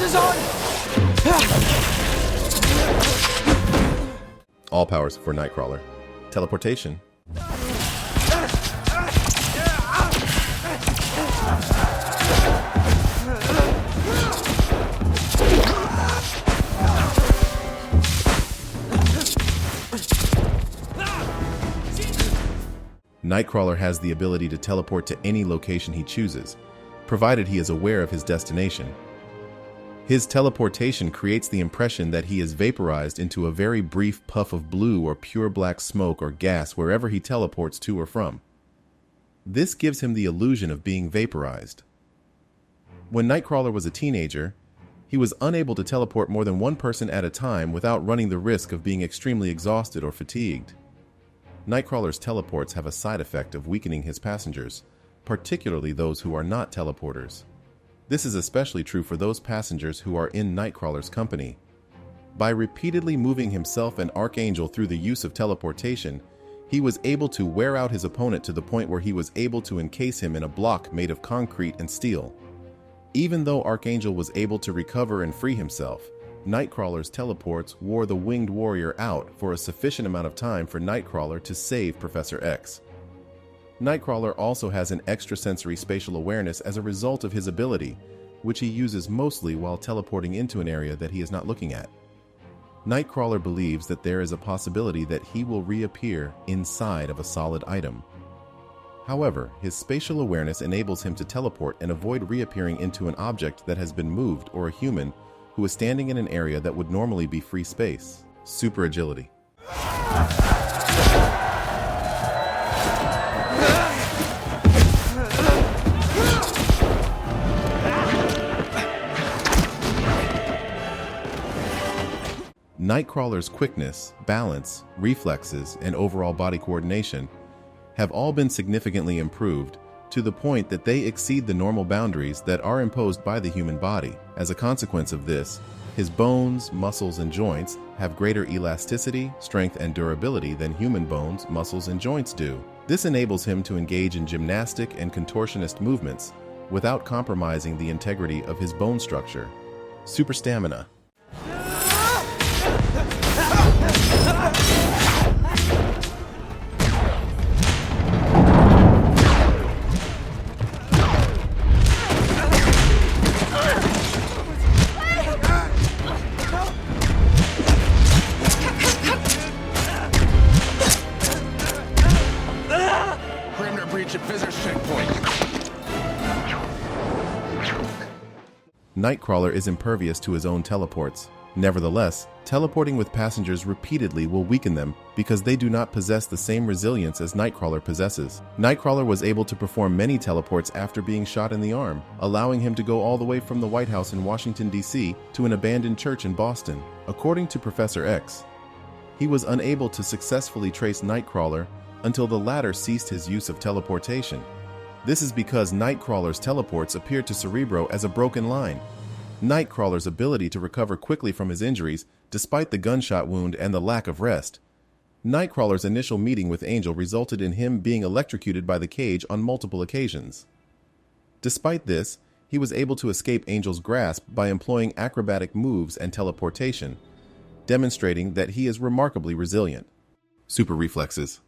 is on! All powers for Nightcrawler. Teleportation. Nightcrawler has the ability to teleport to any location he chooses, provided he is aware of his destination. His teleportation creates the impression that he is vaporized into a very brief puff of blue or pure black smoke or gas wherever he teleports to or from. This gives him the illusion of being vaporized. When Nightcrawler was a teenager, he was unable to teleport more than one person at a time without running the risk of being extremely exhausted or fatigued. Nightcrawler's teleports have a side effect of weakening his passengers, particularly those who are not teleporters. This is especially true for those passengers who are in Nightcrawler's company. By repeatedly moving himself and Archangel through the use of teleportation, he was able to wear out his opponent to the point where he was able to encase him in a block made of concrete and steel. Even though Archangel was able to recover and free himself, Nightcrawler's teleports wore the Winged Warrior out for a sufficient amount of time for Nightcrawler to save Professor X. Nightcrawler also has an extrasensory spatial awareness as a result of his ability, which he uses mostly while teleporting into an area that he is not looking at. Nightcrawler believes that there is a possibility that he will reappear inside of a solid item. However, his spatial awareness enables him to teleport and avoid reappearing into an object that has been moved or a human who is standing in an area that would normally be free space. Super agility. Nightcrawler's quickness, balance, reflexes, and overall body coordination have all been significantly improved to the point that they exceed the normal boundaries that are imposed by the human body. As a consequence of this, his bones, muscles, and joints have greater elasticity, strength, and durability than human bones, muscles, and joints do. This enables him to engage in gymnastic and contortionist movements without compromising the integrity of his bone structure. Super stamina. Nightcrawler is impervious to his own teleports. Nevertheless, teleporting with passengers repeatedly will weaken them because they do not possess the same resilience as Nightcrawler possesses. Nightcrawler was able to perform many teleports after being shot in the arm, allowing him to go all the way from the White House in Washington, D.C. to an abandoned church in Boston. According to Professor X, he was unable to successfully trace Nightcrawler until the latter ceased his use of teleportation. This is because Nightcrawler's teleports appeared to Cerebro as a broken line. Nightcrawler's ability to recover quickly from his injuries, despite the gunshot wound and the lack of rest. Nightcrawler's initial meeting with Angel resulted in him being electrocuted by the cage on multiple occasions. Despite this, he was able to escape Angel's grasp by employing acrobatic moves and teleportation, demonstrating that he is remarkably resilient. Super reflexes.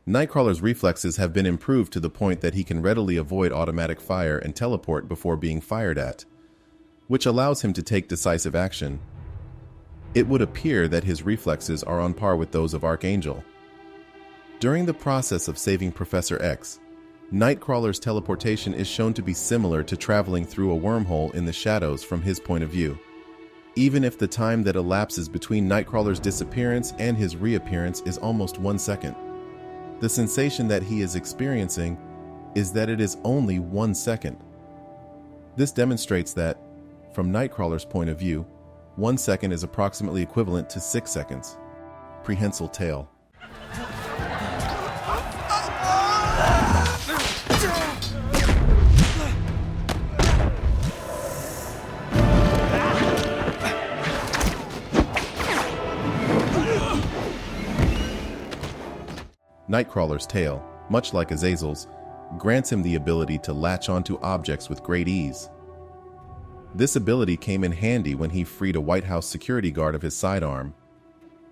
Nightcrawler's reflexes have been improved to the point that he can readily avoid automatic fire and teleport before being fired at, which allows him to take decisive action. It would appear that his reflexes are on par with those of Archangel. During the process of saving Professor X, Nightcrawler's teleportation is shown to be similar to traveling through a wormhole in the shadows from his point of view. Even if the time that elapses between Nightcrawler's disappearance and his reappearance is almost 1 second. The sensation that he is experiencing is that it is only 1 second. This demonstrates that, from Nightcrawler's point of view, 1 second is approximately equivalent to 6 seconds. Prehensile tail. Nightcrawler's tail, much like Azazel's, grants him the ability to latch onto objects with great ease. This ability came in handy when he freed a White House security guard of his sidearm.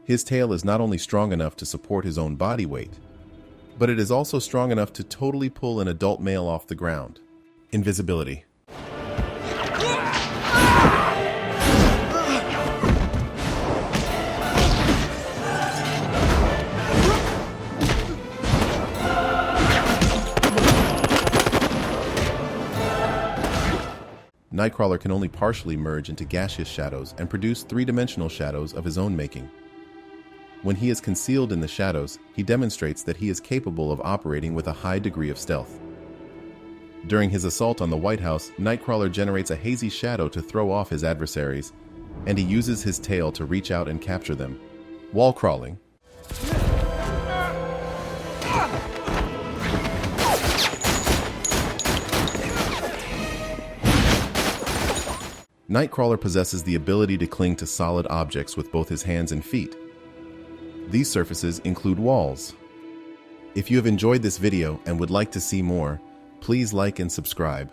His tail is not only strong enough to support his own body weight, but it is also strong enough to totally pull an adult male off the ground. Invisibility. Nightcrawler can only partially merge into gaseous shadows and produce three-dimensional shadows of his own making. When he is concealed in the shadows, he demonstrates that he is capable of operating with a high degree of stealth. During his assault on the White House, Nightcrawler generates a hazy shadow to throw off his adversaries, and he uses his tail to reach out and capture them. Wallcrawling. Nightcrawler possesses the ability to cling to solid objects with both his hands and feet. These surfaces include walls. If you have enjoyed this video and would like to see more, please like and subscribe.